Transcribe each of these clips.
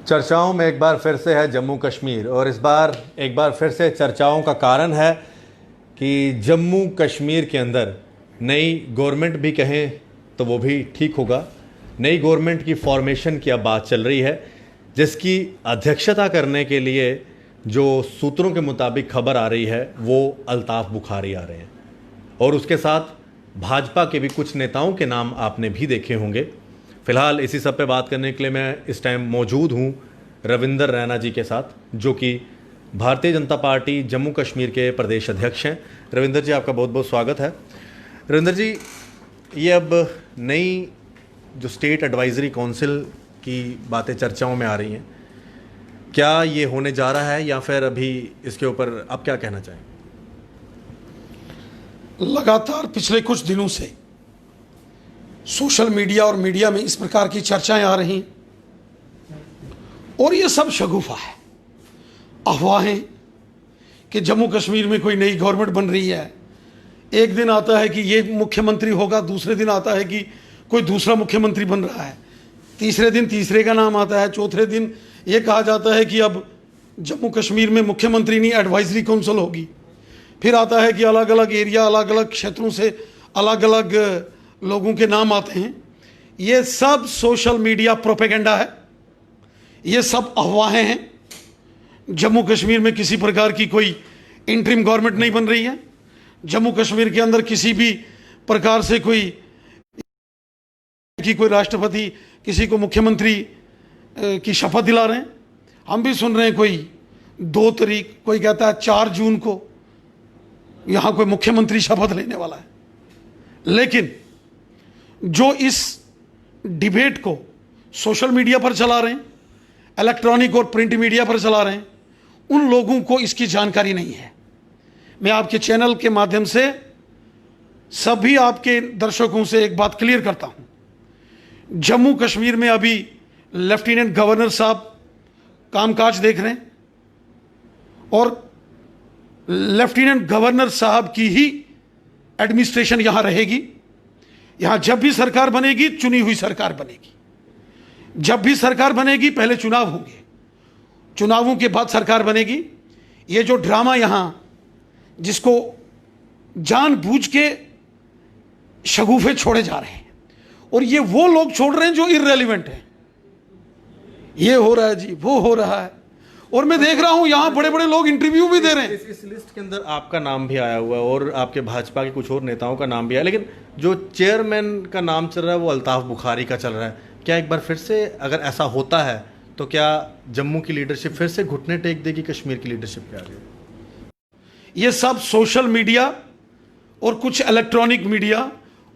चर्चाओं में एक बार फिर से है जम्मू कश्मीर, और इस बार एक बार फिर से चर्चाओं का कारण है कि जम्मू कश्मीर के अंदर नई गवर्नमेंट भी कहें तो वो भी ठीक होगा। नई गवर्नमेंट की फॉर्मेशन की अब बात चल रही है, जिसकी अध्यक्षता करने के लिए जो सूत्रों के मुताबिक खबर आ रही है वो अल्ताफ बुखारी आ रहे हैं, और उसके साथ भाजपा के भी कुछ नेताओं के नाम आपने भी देखे होंगे। फिलहाल इसी सब पे बात करने के लिए मैं इस टाइम मौजूद हूँ रविंदर रैना जी के साथ, जो कि भारतीय जनता पार्टी जम्मू कश्मीर के प्रदेश अध्यक्ष हैं। रविंदर जी, आपका बहुत बहुत स्वागत है। रविंदर जी, ये अब नई जो स्टेट एडवाइजरी काउंसिल की बातें चर्चाओं में आ रही हैं, क्या ये होने जा रहा है या फिर अभी इसके ऊपर आप क्या कहना चाहें? लगातार पिछले कुछ दिनों से सोशल मीडिया और मीडिया में इस प्रकार की चर्चाएं आ रही और ये सब शगुफा है, अफवाहें कि जम्मू कश्मीर में कोई नई गवर्नमेंट बन रही है। एक दिन आता है कि ये मुख्यमंत्री होगा, दूसरे दिन आता है कि कोई दूसरा मुख्यमंत्री बन रहा है, तीसरे दिन तीसरे का नाम आता है, चौथे दिन ये कहा जाता है कि अब जम्मू कश्मीर में मुख्यमंत्री नहीं एडवाइजरी काउंसिल होगी। फिर आता है कि अलग अलग एरिया, अलग अलग क्षेत्रों से अलग अलग लोगों के नाम आते हैं। ये सब सोशल मीडिया प्रोपेगेंडा है, ये सब अफवाहें हैं। जम्मू कश्मीर में किसी प्रकार की कोई इंटरिम गवर्नमेंट नहीं बन रही है। जम्मू कश्मीर के अंदर किसी भी प्रकार से कोई राष्ट्रपति किसी को मुख्यमंत्री की शपथ दिला रहे हैं। हम भी सुन रहे हैं कोई 2 तारीख, कोई कहता है 4 जून को यहां कोई मुख्यमंत्री शपथ लेने वाला है। लेकिन जो इस डिबेट को सोशल मीडिया पर चला रहे हैं, इलेक्ट्रॉनिक और प्रिंट मीडिया पर चला रहे हैं, उन लोगों को इसकी जानकारी नहीं है। मैं आपके चैनल के माध्यम से सभी आपके दर्शकों से एक बात क्लियर करता हूं। जम्मू कश्मीर में अभी लेफ्टिनेंट गवर्नर साहब कामकाज देख रहे हैं और लेफ्टिनेंट गवर्नर साहब की ही एडमिनिस्ट्रेशन यहां रहेगी। यहां जब भी सरकार बनेगी, चुनी हुई सरकार बनेगी। जब भी सरकार बनेगी पहले चुनाव होंगे, चुनावों के बाद सरकार बनेगी। ये जो ड्रामा यहां, जिसको जानबूझ के शगुफे छोड़े जा रहे हैं, और ये वो लोग छोड़ रहे हैं जो इररेलेवेंट हैं। ये हो रहा है जी, वो हो रहा है, और मैं देख रहा हूं यहां बड़े बड़े लोग इंटरव्यू भी दे रहे हैं। इस लिस्ट के अंदर आपका नाम भी आया हुआ है और आपके भाजपा के कुछ और नेताओं का नाम भी आया, लेकिन जो चेयरमैन का नाम चल रहा है वो अल्ताफ बुखारी का चल रहा है। क्या एक बार फिर से अगर ऐसा होता है तो क्या जम्मू की लीडरशिप फिर से घुटने टेक देगी कश्मीर की लीडरशिप के आगे? ये सब सोशल मीडिया और कुछ इलेक्ट्रॉनिक मीडिया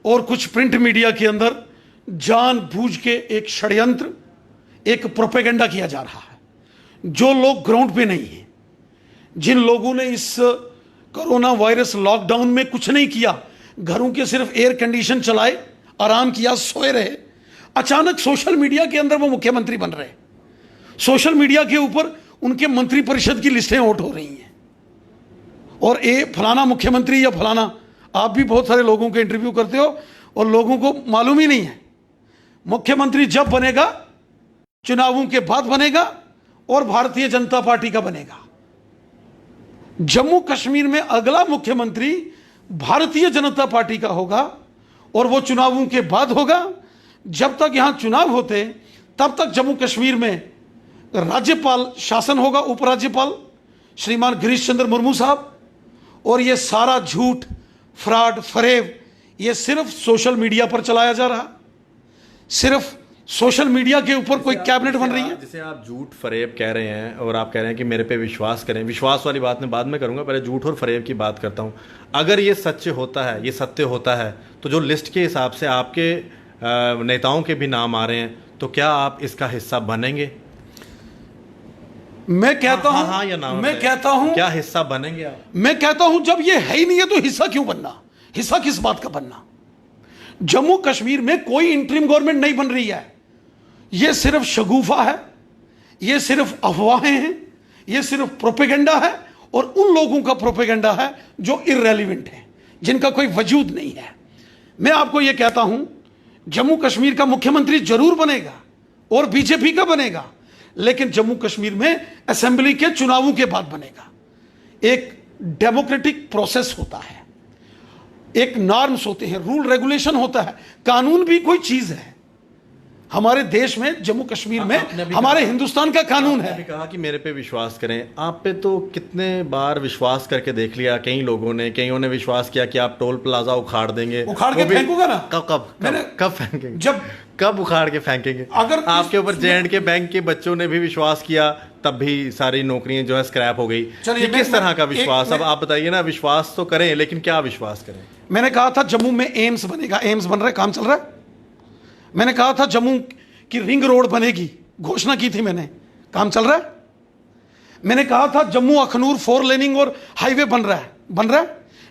और कुछ प्रिंट मीडिया के अंदर जानबूझ के एक षड्यंत्र, एक प्रोपेगेंडा किया जा रहा है। जो लोग ग्राउंड पे नहीं हैं, जिन लोगों ने इस कोरोना वायरस लॉकडाउन में कुछ नहीं किया, घरों के सिर्फ एयर कंडीशन चलाए, आराम किया, सोए रहे, अचानक सोशल मीडिया के अंदर वो मुख्यमंत्री बन रहे। सोशल मीडिया के ऊपर उनके मंत्री परिषद की लिस्टें आउट हो रही हैं, और फलाना मुख्यमंत्री या फलाना, आप भी बहुत सारे लोगों के इंटरव्यू करते हो और लोगों को मालूम ही नहीं है। मुख्यमंत्री जब बनेगा चुनावों के बाद बनेगा और भारतीय जनता पार्टी का बनेगा। जम्मू कश्मीर में अगला मुख्यमंत्री भारतीय जनता पार्टी का होगा और वो चुनावों के बाद होगा। जब तक यहां चुनाव होते तब तक जम्मू कश्मीर में राज्यपाल शासन होगा, उपराज्यपाल श्रीमान गिरीश चंद्र मुर्मू साहब। और ये सारा झूठ, फ्रॉड, फरेब ये सिर्फ सोशल मीडिया पर चलाया जा रहा। सिर्फ सोशल मीडिया के ऊपर कोई कैबिनेट बन रही है, जिसे आप झूठ फरेब कह रहे हैं और आप कह रहे हैं कि मेरे पे विश्वास करें। विश्वास वाली बात मैं बाद में करूंगा, पहले झूठ और फरेब की बात करता हूं। अगर ये सच होता है, ये सत्य होता है, तो जो लिस्ट के हिसाब से आपके नेताओं के भी नाम आ रहे हैं, तो क्या आप इसका हिस्सा बनेंगे? मैं कहता हूं, हाँ या ना? मैं कहता हूं, क्या हिस्सा बनेंगे आप? मैं कहता हूं जब ये है ही नहीं है तो हिस्सा क्यों बनना? हिस्सा किस बात का बनना? जम्मू कश्मीर में कोई इंटरिम गवर्नमेंट नहीं बन रही है। ये सिर्फ शगुफा है, ये सिर्फ अफवाहें हैं, ये सिर्फ प्रोपेगेंडा है, और उन लोगों का प्रोपेगेंडा है जो इररेलेवेंट है, जिनका कोई वजूद नहीं है। मैं आपको यह कहता हूं जम्मू कश्मीर का मुख्यमंत्री जरूर बनेगा और बीजेपी का बनेगा, लेकिन जम्मू कश्मीर में असेंबली के चुनावों के बाद बनेगा। एक डेमोक्रेटिक प्रोसेस होता है, एक नॉर्म्स होते हैं, रूल रेगुलेशन होता है, कानून भी कोई चीज है। हमारे देश में, जम्मू कश्मीर में, हमारे हिंदुस्तान का कानून है। आपने कहा कि मेरे पे विश्वास करें, आप पे तो कितने बार विश्वास करके देख लिया कई लोगों ने, कईयों ने विश्वास किया कि आप टोल प्लाजा उखाड़ देंगे। उखाड़ के फेंकूंगा ना। कब फेंकेंगे? कब उखाड़ के फेंकेंगे? अगर आपके ऊपर J&K बैंक के बच्चों ने भी विश्वास किया, तब भी सारी नौकरियां जो है स्क्रैप हो गई। ये किस तरह का विश्वास? अब आप बताइए ना, विश्वास तो करें लेकिन क्या विश्वास करें? मैंने कहा था जम्मू में एम्स बनेगा, एम्स बन रहा है, काम चल रहा है। मैंने कहा था जम्मू की रिंग रोड बनेगी, घोषणा की थी मैंने, काम चल रहा है। मैंने कहा था जम्मू अखनूर 4 लेनिंग और हाईवे बन रहा है।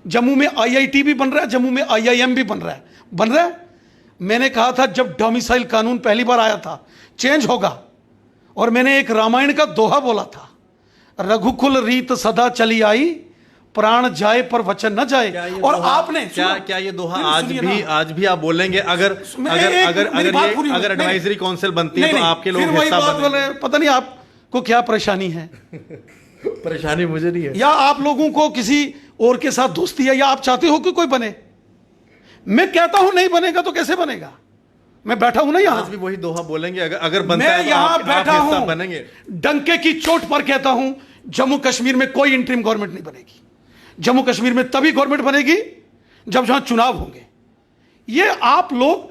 जम्मू में IIT भी बन रहा है, जम्मू में IIM भी बन रहा है। मैंने कहा था जब डोमिसाइल कानून पहली बार आया था चेंज होगा, और मैंने एक रामायण का दोहा बोला था, रघुकुल रीत सदा चली आई, प्राण जाए पर वचन न जाए। और आपने क्या ये दोहा आज भी आप बोलेंगे? अगर एडवाइजरी काउंसिल बनती है तो आपके लोग हिस्सा बनेंगे? पता नहीं आपको क्या परेशानी है। परेशानी मुझे नहीं है, या आप लोगों को किसी और के साथ दोस्ती है, या आप चाहते हो कि कोई बने? मैं कहता हूं नहीं बनेगा तो कैसे बनेगा? मैं बैठा हूं ना यहाँ, आज भी वही दोहा बोलेंगे। अगर बनता मैं है तो यहाँ बैठा हूं, बनेंगे। डंके की चोट पर कहता हूं, जम्मू कश्मीर में कोई इंटरिम गवर्नमेंट नहीं बनेगी। जम्मू कश्मीर में तभी गवर्नमेंट बनेगी जब जहां चुनाव होंगे। ये आप लोग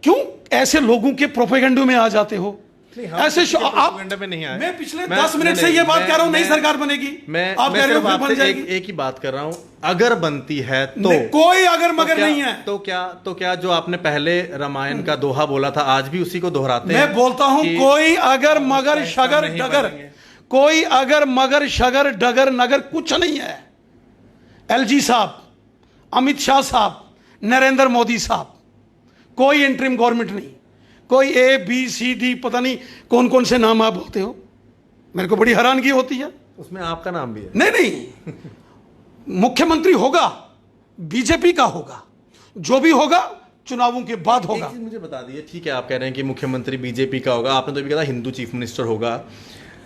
क्यों ऐसे लोगों के प्रोपेगेंडे में आ जाते हो? ऐसे में नहीं आए। मैं पिछले 10 मिनट से ये बात कह रहा हूं, नई सरकार बनेगी। आप कह रहे हो बन जाएगी। एक ही बात कर रहा हूं, अगर बनती है तो कोई अगर मगर नहीं है। तो क्या जो आपने पहले रामायण का दोहा बोला था आज भी उसी को दोहराते हैं? मैं बोलता हूं कोई अगर मगर शगर डगर, कोई अगर मगर शगर डगर नगर कुछ नहीं है। LG साहब, अमित शाह साहब, नरेंद्र मोदी साहब, कोई इंटरिम गवर्नमेंट नहीं, कोई ABCD पता नहीं कौन कौन से नाम आप बोलते हो, मेरे को बड़ी हैरानगी होती है। उसमें आपका नाम भी है? नहीं मुख्यमंत्री होगा, बीजेपी का होगा, जो भी होगा चुनावों के बाद होगा। मुझे बता दीजिए, ठीक है आप कह रहे हैं कि मुख्यमंत्री बीजेपी का होगा, आपने तो भी कहा हिंदू चीफ मिनिस्टर होगा,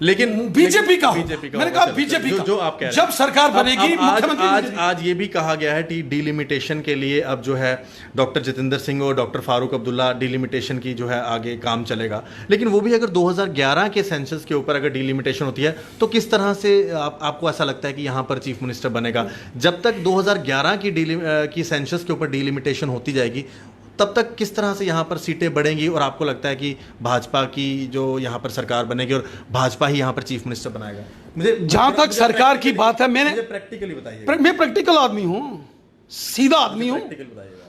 लेकिन बीजेपी का मैंने कहा बीजेपी का जो आप कह रहे हैं जब सरकार बनेगी। आज ये भी कहा गया है कि डिलिमिटेशन के लिए अब जो है डॉक्टर जितेंद्र सिंह और डॉक्टर फारूक अब्दुल्ला डिलिमिटेशन की जो है आगे काम चलेगा, लेकिन वो भी अगर 2011 के सेंसस के ऊपर अगर डिलिमिटेशन होती है तो किस तरह से आपको ऐसा लगता है कि यहाँ पर चीफ मिनिस्टर बनेगा? जब तक 2011 की सेंसस के ऊपर डिलिमिटेशन होती जाएगी तब तक किस तरह से यहाँ पर सीटें बढ़ेंगी, और आपको लगता है कि भाजपा की जो यहाँ पर सरकार बनेगी और भाजपा ही यहाँ पर चीफ मिनिस्टर बनाएगा? मुझे जहां तक सरकार की बात है, मैंने प्रैक्टिकली बताइए। मैं प्रैक्टिकल आदमी हूं, सीधा आदमी हूं,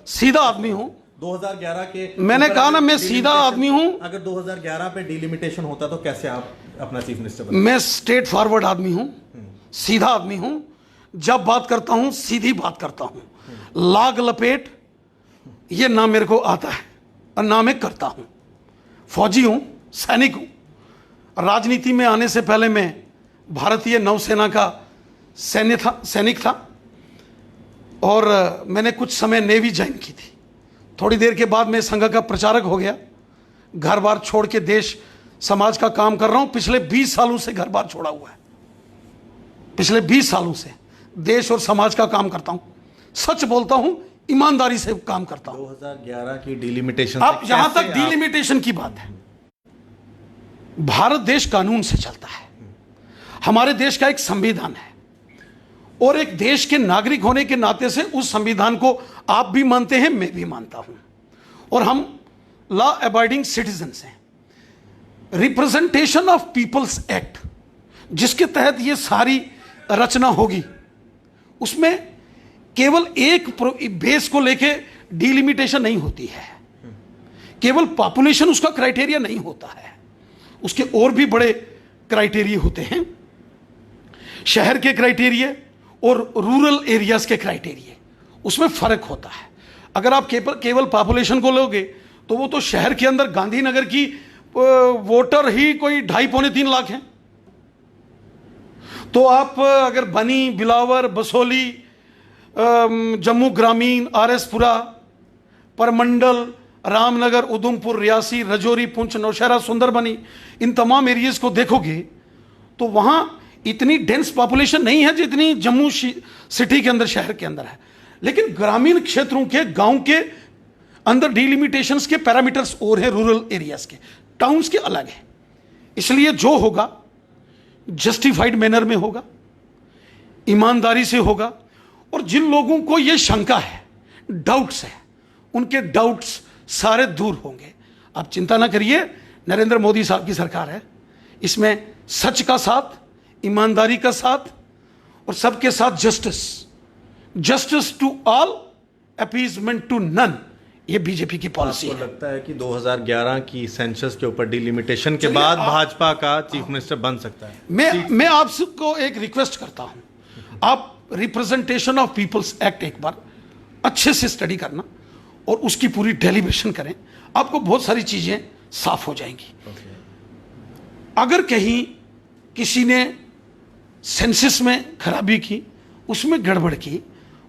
सीधा आदमी हूं। 2011 के मैंने कहा ना, मैं सीधा आदमी हूं। अगर 2011 पे डिलिमिटेशन होता तो कैसे आप अपना चीफ मिनिस्टर बनते? मैं स्ट्रेट फॉरवर्ड आदमी हूं, सीधा आदमी हूं, जब बात करता हूं सीधी बात करता हूं, लाग लपेट ये ना मेरे को आता है और ना मैं करता हूं। फौजी हूं, सैनिक हूं। राजनीति में आने से पहले मैं भारतीय नौसेना का सैनिक था, और मैंने कुछ समय नेवी ज्वाइन की थी। थोड़ी देर के बाद मैं संघ का प्रचारक हो गया, घर बार छोड़ के देश समाज का काम कर रहा हूं। पिछले 20 सालों से घर बार छोड़ा हुआ है, पिछले 20 सालों से देश और समाज का काम करता हूं, सच बोलता हूं, ईमानदारी से काम करता हूं। 2011 की डिलिमिटेशन, अब जहां तक डिलिमिटेशन की बात है, भारत देश कानून से चलता है। हमारे देश का एक संविधान है, और एक देश के नागरिक होने के नाते से उस संविधान को आप भी मानते हैं, मैं भी मानता हूं, और हम लॉ अबाइडिंग सिटीजन्स हैं। रिप्रेजेंटेशन ऑफ पीपल्स एक्ट जिसके तहत ये सारी रचना होगी, उसमें केवल एक बेस को लेके डिलिमिटेशन नहीं होती है, केवल पॉपुलेशन उसका क्राइटेरिया नहीं होता है, उसके और भी बड़े क्राइटेरिया होते हैं। शहर के क्राइटेरिया और रूरल एरियाज के क्राइटेरिया, उसमें फर्क होता है। अगर आप केवल पॉपुलेशन को लोगे तो वो तो शहर के अंदर गांधीनगर की वोटर ही कोई 2.5-3 लाख हैं। तो आप अगर बनी, बिलावर, बसोली, जम्मू ग्रामीण, RS पुरा, परमंडल, रामनगर, उधमपुर, रियासी, रजौरी, पुंछ, नौशहरा, सुंदरबनी, इन तमाम एरियाज को देखोगे तो वहां इतनी डेंस पॉपुलेशन नहीं है जितनी जम्मू सिटी के अंदर, शहर के अंदर है। लेकिन ग्रामीण क्षेत्रों के, गांव के अंदर डिलिमिटेशंस के पैरामीटर्स और हैं, रूरल एरियाज के, टाउन्स के अलग है। इसलिए जो होगा जस्टिफाइड मैनर में होगा, ईमानदारी से होगा, और जिन लोगों को यह शंका है, डाउट्स है, उनके डाउट्स सारे दूर होंगे। आप चिंता ना करिए, नरेंद्र मोदी साहब की सरकार है, इसमें सच का साथ, ईमानदारी का साथ, और सबके साथ justice, justice to all, appeasement to none, ये बीजेपी की पॉलिसी है। लगता है कि 2011 की सेंसस के ऊपर डिलिमिटेशन के बाद भाजपा का चीफ मिनिस्टर बन सकता है। मैं आपको एक रिक्वेस्ट करता हूं, आप रिप्रेजेंटेशन ऑफ पीपल्स एक्ट एक बार अच्छे से स्टडी करना और उसकी पूरी डेलिब्रेशन करें, आपको बहुत सारी चीजें साफ हो जाएंगी। अगर कहीं किसी ने सेंसस में खराबी की, उसमें गड़बड़ की,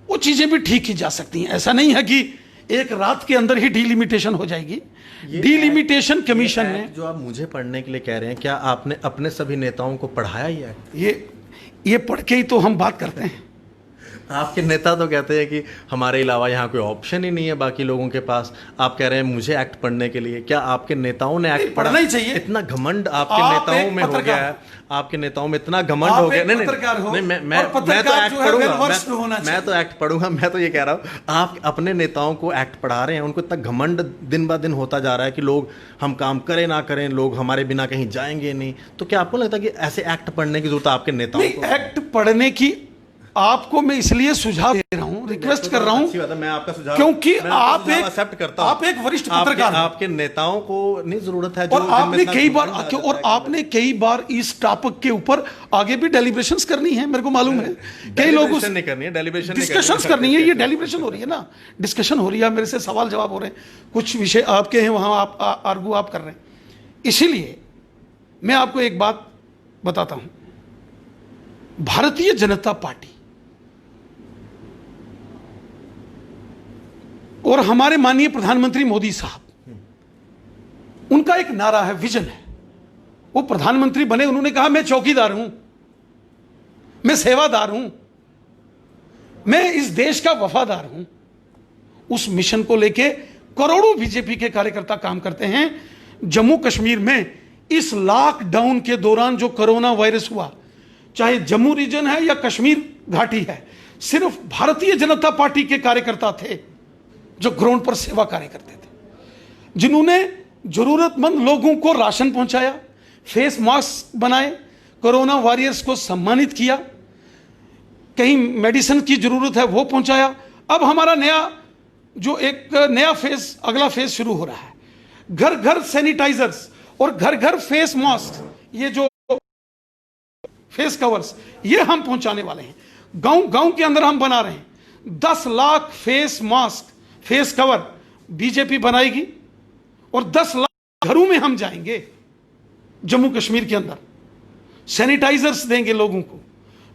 वो चीजें भी ठीक की जा सकती हैं। ऐसा नहीं है कि एक रात के अंदर ही डिलिमिटेशन हो जाएगी। डिलिमिटेशन कमीशन ने, जो आप मुझे पढ़ने के लिए कह रहे हैं, क्या आपने अपने सभी नेताओं को पढ़ाया ही है? ये पढ़ के ही तो हम बात करते हैं। आपके नेता तो कहते हैं कि हमारे अलावा यहाँ कोई ऑप्शन ही नहीं है बाकी लोगों के पास। आप कह रहे हैं मुझे एक्ट पढ़ने के लिए। क्या आपके नेताओं ने एक्ट पढ़ना ही चाहिए? इतना घमंड आपके नेताओं में हो गया है, आपके नेताओं में इतना घमंड हो गया। नहीं, मैं तो एक्ट पढ़ूंगा। मैं तो ये कह रहा हूँ, आप अपने नेताओं को एक्ट पढ़ा रहे हैं, उनको इतना घमंड दिन ब दिन होता जा रहा है कि लोग, हम काम करें ना करें, लोग हमारे बिना कहीं जाएंगे नहीं। तो क्या आपको लगता है कि ऐसे एक्ट पढ़ने की जरूरत है आपके नेताओं को? एक्ट पढ़ने की आपको मैं इसलिए सुझाव दे रहा हूं, रिक्वेस्ट कर रहा हूं, मैं आपका सुझाव, क्योंकि आप एक्सेप्ट करता हूं, आप एक वरिष्ठ पत्रकार, आपके नेताओं को नहीं जरूरत है, और आपने कई बार इस टॉपिक के ऊपर आगे भी डेलिब्रेशंस करनी है, मेरे को मालूम है। कई लोगों से नहीं करनी है डेलिब्रेशन, डिस्कशंस करनी है। ये डेलिब्रेशन हो रही है ना, डिस्कशन हो रही है, मेरे से सवाल जवाब हो रहे हैं, कुछ विषय आपके हैं, वहां आप आर्गू आप कर रहे हैं। इसीलिए मैं आपको एक बात बताता हूं, भारतीय जनता पार्टी और हमारे माननीय प्रधानमंत्री मोदी साहब, उनका एक नारा है, विजन है। वो प्रधानमंत्री बने, उन्होंने कहा मैं चौकीदार हूं, मैं सेवादार हूं, मैं इस देश का वफादार हूं। उस मिशन को लेके करोड़ों बीजेपी के कार्यकर्ता काम करते हैं। जम्मू कश्मीर में इस लॉकडाउन के दौरान जो कोरोना वायरस हुआ, चाहे जम्मू रीजन है या कश्मीर घाटी है, सिर्फ भारतीय जनता पार्टी के कार्यकर्ता थे जो ग्राउंड पर सेवा कार्य करते थे, जिन्होंने जरूरतमंद लोगों को राशन पहुंचाया, फेस मास्क बनाए, कोरोना वॉरियर्स को सम्मानित किया, कहीं मेडिसिन की जरूरत है वो पहुंचाया। अब हमारा नया फेस, अगला फेस शुरू हो रहा है। घर घर सैनिटाइजर्स और घर घर फेस मास्क, ये जो फेस कवर्स, ये हम पहुंचाने वाले हैं। गांव गांव के अंदर हम बना रहे हैं। 10 lakh face mask, face cover BJP बनाएगी, और 10 लाख घरों में हम जाएंगे जम्मू कश्मीर के अंदर, सैनिटाइजर्स देंगे लोगों को,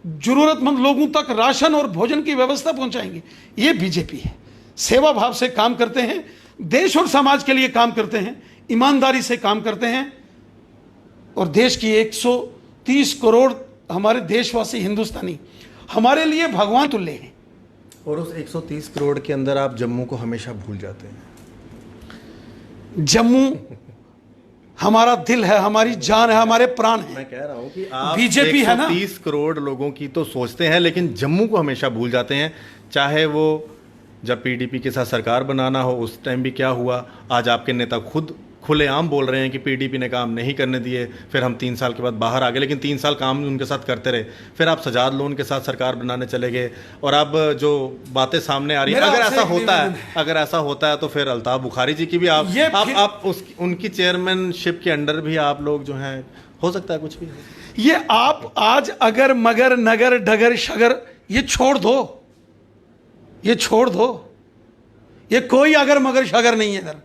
जरूरतमंद लोगों तक राशन और भोजन की व्यवस्था पहुंचाएंगे। ये बीजेपी है। सेवा भाव से काम करते हैं, देश और समाज के लिए काम करते हैं, ईमानदारी से काम करते हैं, और देश की 130 करोड़ हमारे देशवासी हिंदुस्तानी हमारे लिए भगवान तुल्य हैं। और उस 130 करोड़ के अंदर आप जम्मू को हमेशा भूल जाते हैं। जम्मू हमारा दिल है, हमारी जान है, हमारे प्राण है। मैं कह रहा हूं कि आप बीजेपी है ना, 130 करोड़ लोगों की तो सोचते हैं, लेकिन जम्मू को हमेशा भूल जाते हैं। चाहे वो जब पीडीपी के साथ सरकार बनाना हो, उस टाइम भी क्या हुआ। आज आपके नेता खुद खुलेआम बोल रहे हैं कि पीडीपी ने काम नहीं करने दिए, फिर हम 3 साल के बाद बाहर आ गए, लेकिन 3 साल काम उनके साथ करते रहे। फिर आप सजाद लोन के साथ सरकार बनाने चले गए, और अब जो बातें सामने आ रही है, अगर ऐसा होता है तो फिर अल्ताफ बुखारी जी की भी आप उनकी चेयरमैनशिप के अंडर भी आप लोग जो हैं, हो सकता है कुछ भी। ये आप आज अगर मगर नगर डगर शगर ये छोड़ दो, ये छोड़ दो। ये कोई अगर मगर शगर नहीं है इधर,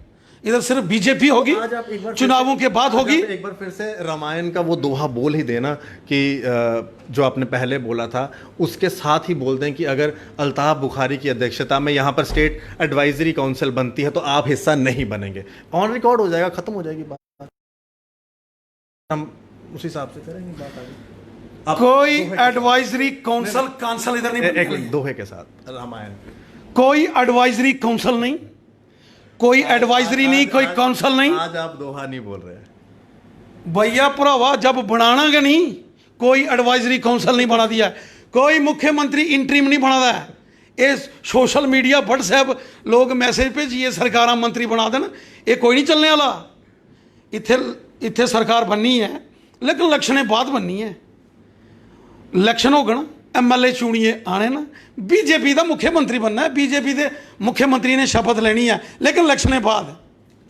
इधर सिर्फ बीजेपी होगी, आज आप एक बार चुनावों के बाद होगी। एक बार फिर से रामायण का वो दोहा बोल ही देना कि जो आपने पहले बोला था उसके साथ ही बोल दें कि अगर अल्ताफ बुखारी की अध्यक्षता में यहाँ पर स्टेट एडवाइजरी काउंसिल बनती है तो आप हिस्सा नहीं बनेंगे। ऑन रिकॉर्ड हो जाएगा, खत्म हो जाएगी बात, हम उसी हिसाब से करेंगे बात आगे। कोई एडवाइजरी काउंसिल इधर नहीं, एक दोहे के साथ रामायण, कोई एडवाइजरी काउंसिल नहीं, कोई एडवाइजरी नहीं, कोई काउंसिल नहीं। आज आप दोहा नहीं बोल रहे हैं भैया भरावा, जब बनाना गा नहीं, कोई एडवाइजरी काउंसिल नहीं बना दिया, कोई मुख्यमंत्री इंटरिम नहीं बना है। ये सोशल मीडिया व्हाट्सएप लोग मैसेज भेजिए सरकार मंत्री बना देना, ये कोई नहीं चलने वाला। इत्थे सरकार बननी है लेकिन इलेक्शन बाद बननी है। इलेक्शन होगा ना, MLA चुनिए आने ना, बीजेपी का मुख्यमंत्री बनना है, बीजेपी के मुख्यमंत्री ने शपथ लेनी है, लेकिन इलेक्शन बाद।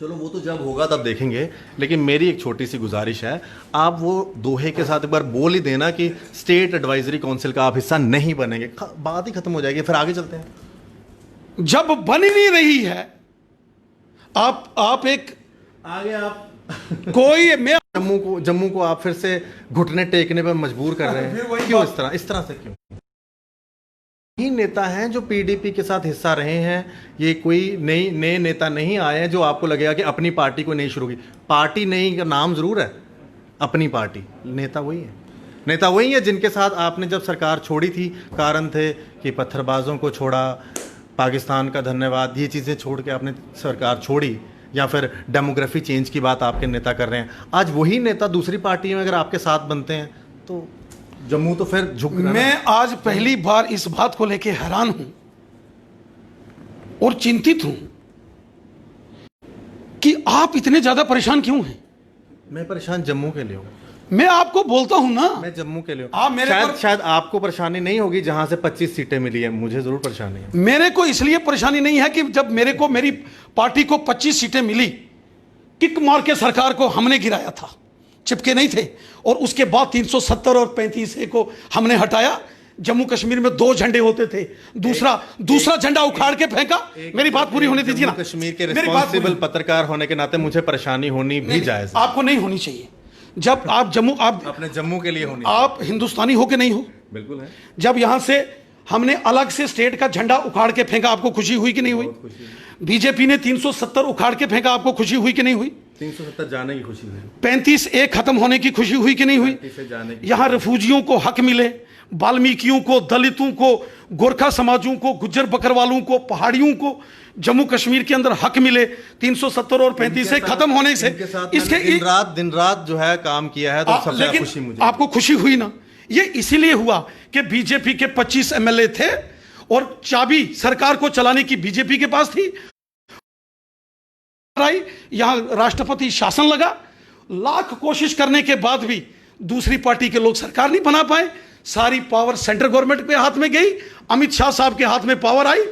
चलो वो तो जब होगा तब देखेंगे, लेकिन मेरी एक छोटी सी गुजारिश है, आप वो दोहे के साथ एक बार बोल ही देना कि स्टेट एडवाइजरी काउंसिल का आप हिस्सा नहीं बनेंगे, बात ही खत्म हो जाएगी। फिर आगे चलते हैं। जब बन ही नहीं रही है, आप एक आगे आप कोई मैं जम्मू को आप फिर से घुटने टेकने पर मजबूर कर रहे हैं, क्यों इस तरह से क्यों? ही नेता हैं जो पीडीपी के साथ हिस्सा रहे हैं, ये कोई नए नेता नहीं आए हैं जो आपको लगेगा कि अपनी पार्टी को नहीं शुरू की। पार्टी नहीं का नाम जरूर है, अपनी पार्टी, नेता वही है जिनके साथ आपने जब सरकार छोड़ी थी, कारण थे कि पत्थरबाजों को छोड़ा, पाकिस्तान का धन्यवाद, ये चीज़ें छोड़ के आपने सरकार छोड़ी, या फिर डेमोग्राफी चेंज की बात आपके नेता कर रहे हैं। आज वही नेता दूसरी पार्टी में अगर आपके साथ बनते हैं तो जम्मू तो फिर झुक रहा है। मैं आज पहली बार इस बात को लेकर हैरान हूं और चिंतित हूं कि आप इतने ज्यादा परेशान क्यों हैं। मैं परेशान जम्मू के लिए हूं, मैं आपको बोलता हूं ना, मैं जम्मू के लिए हूं। आप मेरे शायद आपको परेशानी नहीं होगी जहां से 25 सीटें मिली है, मुझे जरूर परेशानी है। मेरे को इसलिए परेशानी नहीं है कि जब मेरी पार्टी को 25 सीटें मिली, किक मार के सरकार को हमने गिराया था, चिपके नहीं थे, और उसके बाद 370 और 35 को हमने हटाया। जम्मू कश्मीर में 2 झंडे होते थे, दूसरा झंडा उखाड़ के फेंका। मेरी बात पूरी होने दीजिए ना। कश्मीर के रिस्पांसिबल पत्रकार होने के नाते मुझे परेशानी होनी भी जायज है। आपको नहीं होनी चाहिए। जब आप अपने जम्मू के लिए होनी, आप हिंदुस्तानी हो के नहीं हो? बिल्कुल है। जब यहां से हमने अलग से स्टेट का झंडा उखाड़ के फेंका, आपको खुशी हुई कि नहीं हुई? बीजेपी ने 370 उखाड़ के फेंका, आपको खुशी हुई कि नहीं हुई? 370 जाने की खुशी हुई, 35A खत्म होने की खुशी हुई कि नहीं हुई? यहां रिफ्यूजियों को हक मिले, वाल्मीकियों को, दलितों को, गोरखा समाजों को, गुज्जर बकरवालों को, पहाड़ियों को जम्मू कश्मीर के अंदर हक मिले। 370 और 35A खत्म होने से इसके दिन रात जो है काम किया है, तो सबसे ज्यादा खुशी मुझे। आपको खुशी हुई ना? ये इसीलिए हुआ कि बीजेपी के 25 MLA थे और चाबी सरकार को चलाने की बीजेपी के पास थी। यहां राष्ट्रपति शासन लगा, लाख कोशिश करने के बाद भी दूसरी पार्टी के लोग सरकार नहीं बना पाए। सारी पावर सेंट्रल गवर्नमेंट के हाथ में गई, अमित शाह साहब के हाथ में पावर आई,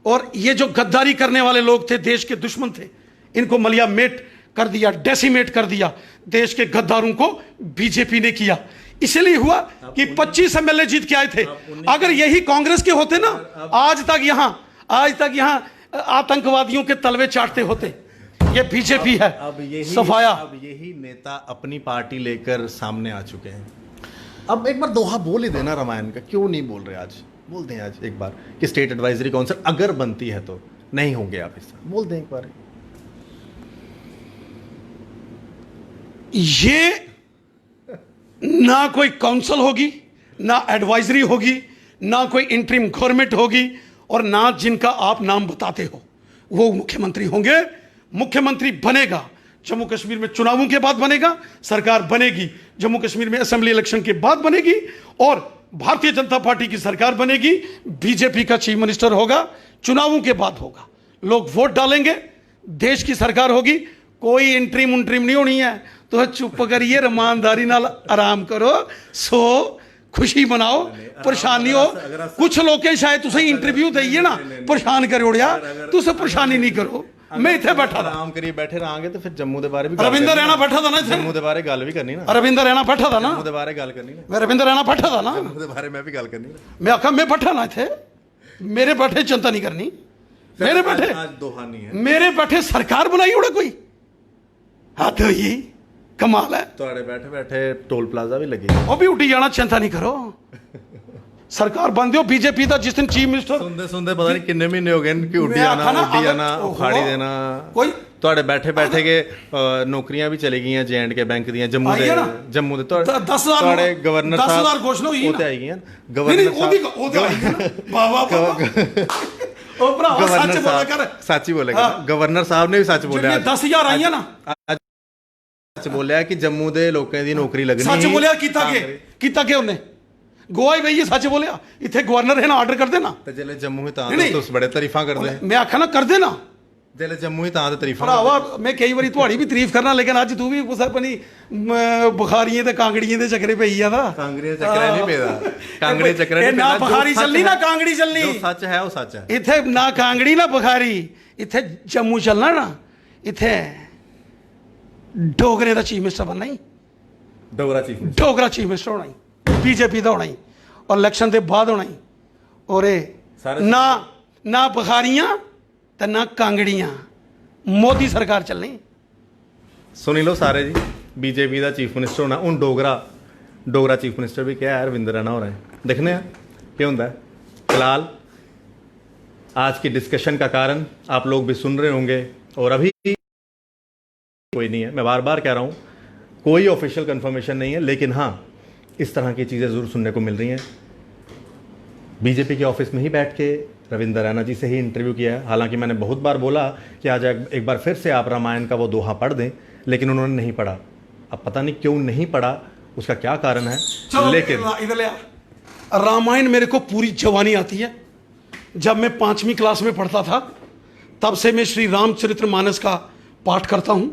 और ये जो गद्दारी करने वाले लोग थे, देश के दुश्मन थे, इनको मलिया मेट कर दिया, डेसिमेट कर दिया। देश के गद्दारों को बीजेपी ने किया। इसलिए हुआ कि 25 MLA जीत के आए थे। अगर यही कांग्रेस के होते ना, आज तक यहां आतंकवादियों के तलवे चाटते होते। ये बीजेपी है। सफाया। अब यही नेता अपनी पार्टी लेकर सामने आ चुके हैं। अब एक बार दोहा बोल ही देना रामायण का, क्यों नहीं बोल रहे? आज बोल दें आज एक बार कि स्टेट एडवाइजरी काउंसिल अगर बनती है तो नहीं होंगे आप हिस्सा, बोल दें एक बार। ये ना कोई काउंसिल होगी, ना एडवाइजरी होगी, ना कोई इंटरिम गवर्नमेंट होगी, और ना जिनका आप नाम बताते हो वो मुख्यमंत्री होंगे। मुख्यमंत्री बनेगा जम्मू कश्मीर में चुनावों के बाद बनेगा, सरकार बनेगी जम्मू कश्मीर में असेंबली इलेक्शन के बाद बनेगी, और भारतीय जनता पार्टी की सरकार बनेगी। बीजेपी का चीफ मिनिस्टर होगा, चुनावों के बाद होगा, लोग वोट डालेंगे, देश की सरकार होगी। कोई इंटरिम नहीं होनी है। तो चुप करिए, ईमानदारी नाल आराम करो, सो खुशी मनाओ, परेशानी हो। कुछ लोग शायद तुम इंटरव्यू देइए ना, परेशान कर उड़िया, तुम परेशानी नहीं करो। मैं इतने बैठा था, आराम करिए बैठे रहांगे तो फिर जम्मू के बारे भी रविंदर रैना बैठा था ना, जम्मू के बारे गल भी करनी ना, रविंदर रैना बैठा था ना, जम्मू के बारे गल करनी ना, मैं रविंदर रैना बैठा था ना, जम्मू के बारे में भी गल करनी ना। मैं आखा मैं बैठा ना थे, मेरे बैठे चिंता नहीं करनी। मेरे बैठे आज दोहा नहीं है, मेरे बैठे सरकार बनाई उड़ा कोई हाथ ही कमाल है। ਤੁਹਾਡੇ बैठे बैठे टोल प्लाजा भी लगे। ਉਹ ਵੀ ਉੱਡੀ ਜਾਣਾ, चिंता नहीं करो। सरकार बन दियो बीजेपी ਦਾ जिस दिन चीफ मिनिस्टर सुनते सुनते पता नहीं किन्ने महीने हो गए कि उड्डी आना उखाड़ी देना। कोई ਤੁਹਾਡੇ बैठे बैठे के नौकरियां भी चली गई JND के बैंक ਦੀਆਂ ਜੰਮੂ ਦੇ 10,000 ਤੁਹਾਡੇ ਗਵਰਨਰ ਸਾਹਿਬ 10,000 ਘੋਸ਼ਣਾ ਹੋਈ ਉਹ ਤੇ ਆਈ ਗਈਆਂ ਗਵਰਨਰ ਸਾਹਿਬ ਉਹ ਤੇ ਆਈ ਗਈ ਵਾਹ ਵਾਹ ਉਹ ਭਰਾਵਾ ਸੱਚ ਬੋਲਿਆ ਕਰ, ਸੱਚ ਹੀ ਬੋਲੇਗਾ। ਗਵਰਨਰ ਸਾਹਿਬ ਨੇ ਵੀ ਸੱਚ ਬੋਲਿਆ, 10,000 ਆਈਆਂ ਨਾ, ਸੱਚ ਬੋਲਿਆ ਕਿ ਜੰਮੂ ਦੇ ਲੋਕਾਂ ਦੀ ਨੌਕਰੀ ਲੱਗਣੀ। ਸੱਚ ਬੋਲਿਆ ਕੀਤਾ ਕਿ ਉਹਨੇ ਗੋਆ ਹੀ ਬਈ ਸੱਚ ਬੋਲਿਆ। ਇੱਥੇ ਗਵਰਨਰ ਹੈ ਨਾ ਆਰਡਰ ਕਰਦੇ ਨਾ ਤੇ ਜਿਹੜੇ ਜੰਮੂ ਹੀ ਤਾਂ ਤੁਸੀਂ ਬੜੇ ਤਾਰੀਫਾਂ ਕਰਦੇ। ਮੈਂ ਆਖਾਂ ਨਾ ਕਰਦੇ ਨਾ ਜਿਹੜੇ ਜੰਮੂ ਹੀ ਤਾਂ ਤਾਰੀਫਾਂ ਭਰਾਵਾ। ਮੈਂ ਕਈ ਵਾਰੀ ਤੁਹਾਡੀ ਵੀ ਤਾਰੀਫ ਕਰਨਾ, ਲੇਕਿਨ ਅੱਜ ਤੂੰ ਵੀ ਕੁਛ ਆਪਣੀ ਬੁਖਾਰੀਆਂ ਤੇ ਕਾਂਗੜੀਆਂ ਦੇ ਚੱਕਰੇ ਪਈ ਜਾਂਦਾ। ਕਾਂਗੜੀ ਚੱਕਰੇ ਨਹੀਂ ਪੈਦਾ, ਕਾਂਗੜੀ ਚੱਕਰੇ ਨਹੀਂ ਨਾ ਬੁਖਾਰੀ ਚੱਲਣੀ ਨਾ ਕਾਂਗੜੀ ਚੱਲਣੀ। ਜੋ ਸੱਚ ਹੈ ਉਹ ਸੱਚ ਹੈ। ਇੱਥੇ ਨਾ ਕਾਂਗੜੀ ਨਾ ਬੁਖਾਰੀ, ਇੱਥੇ ਜੰਮੂ ਚੱਲਣਾ ਨਾ। ਇੱਥੇ ਡੋਗਰੇ ਦਾ ਚੀਫ ਮਿਨਿਸਟਰ ਬਣਨਾ ਹੀ, ਡੋਗਰਾ ਚੀਫ ਮਿਨਿਸਟਰ ਹੋਣਾ ਹੀ, बीजेपी ਦਾ ਹੋਣਾ ਹੀ, ਔਰ ਇਲੈਕਸ਼ਨ ਦੇ ਬਾਅਦ ਹੋਣਾ ਹੀ। ਔਰ ਇਹ ਨਾ ਬੁਖਾਰੀਆਂ ਤੇ ਨਾ ਕਾਂਗੜੀਆਂ, ਮੋਦੀ ਸਰਕਾਰ ਚੱਲਣੀ। ਸੁਣੀ ਲਓ ਸਾਰੇ ਜੀ, बीजेपी ਦਾ ਚੀਫ ਮਿਨਿਸਟਰ ਹੋਣਾ। ਹੁਣ ਡੋਗਰਾ ਚੀਫ ਮਿਨਿਸਟਰ ਵੀ ਕਿਹਾ है रविंदर रैना हो रहा है। देखने हैं क्या होता है। फिलहाल आज की डिस्कशन का कारण आप लोग भी सुन रहे होंगे, और अभी कोई नहीं है, मैं बार बार कह रहा हूँ, कोई ऑफिशियल कंफर्मेशन नहीं है, लेकिन हाँ इस तरह की चीज़ें ज़रूर सुनने को मिल रही हैं। बीजेपी के ऑफिस में ही बैठ के रविंदर रैना जी से ही इंटरव्यू किया है। हालांकि मैंने बहुत बार बोला कि आज एक बार फिर से आप रामायण का वो दोहा पढ़ दें, लेकिन उन्होंने नहीं पढ़ा। अब पता नहीं क्यों नहीं पढ़ा, उसका क्या कारण है। लेकिन इधर ले आ। रामायण मेरे को पूरी जवानी आती है। जब मैं 5वीं क्लास में पढ़ता था तब से मैं श्री रामचरितमानस का पाठ करता हूँ।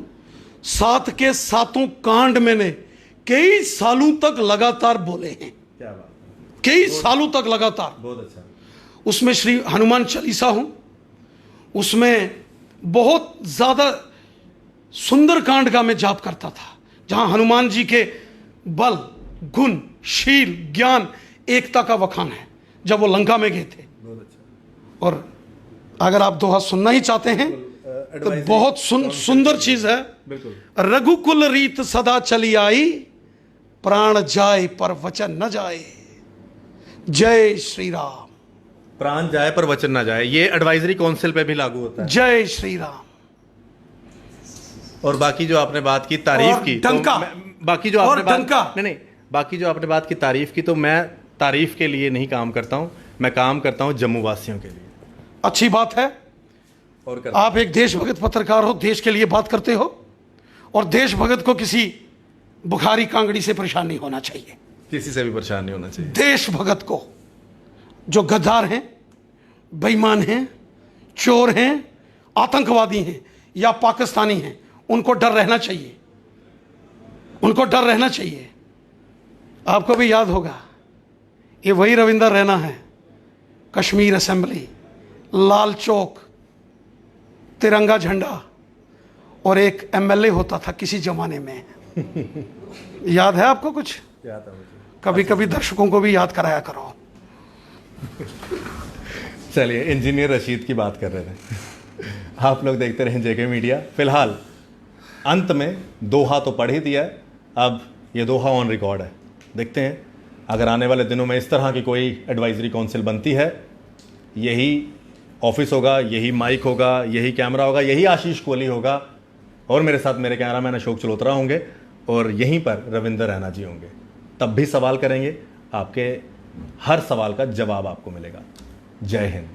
7 के 7 कांड मैंने कई सालों तक लगातार बोले हैं। क्या बात, कई सालों तक लगातार। बहुत अच्छा। उसमें श्री हनुमान चालीसा हूँ, उसमें बहुत ज़्यादा सुंदर कांड का मैं जाप करता था, जहाँ हनुमान जी के बल, गुण, शील, ज्ञान, एकता का वखान है जब वो लंका में गए थे। बहुत अच्छा। और अगर आप दोहा सुनना ही चाहते हैं तो बहुत सुंदर चीज है। बिल्कुल। रघुकुल रीत सदा चली आई, प्राण जाए पर वचन न जाए। जय श्री राम। प्राण जाए पर वचन ना जाए, ये एडवाइजरी काउंसिल पे भी लागू होता है। जय श्री राम। और बाकी जो आपने बात की तारीफ की, डंका, बाकी जो आपने डंका नहीं, बाकी जो आपने बात की तारीफ की, तो मैं तारीफ के लिए नहीं काम करता हूं, मैं काम करता हूं जम्मू वासियों के लिए। अच्छी बात है। और आप एक देशभक्त पत्रकार हो, देश के लिए बात करते हो, और देशभक्त को किसी बुखारी कांगड़ी से परेशान नहीं होना चाहिए। किसी से भी परेशान नहीं होना चाहिए। देशभक्त को, जो गद्दार हैं, बेईमान हैं, चोर हैं, आतंकवादी हैं या पाकिस्तानी हैं, उनको डर रहना चाहिए, उनको डर रहना चाहिए। आपको भी याद होगा, ये वही रविंदर रैना है। कश्मीर असेंबली, लाल चौक, तिरंगा झंडा, और एक एमएलए होता था किसी जमाने में। याद है आपको कुछ? याद है मुझे। कभी कभी दर्शकों को भी याद कराया करो। चलिए, इंजीनियर रशीद की बात कर रहे थे। आप लोग देखते रहें जेके मीडिया। फिलहाल अंत में दोहा तो पढ़ ही दिया है, अब ये दोहा ऑन रिकॉर्ड है। देखते हैं अगर आने वाले दिनों में इस तरह की कोई एडवाइजरी काउंसिल बनती है, यही ऑफिस होगा, यही माइक होगा, यही कैमरा होगा, यही आशीष कोहली होगा, और मेरे साथ मेरे कैमरामैन अशोक चलोत्रा होंगे, और यहीं पर रविंदर रैना जी होंगे। तब भी सवाल करेंगे, आपके हर सवाल का जवाब आपको मिलेगा। जय हिंद।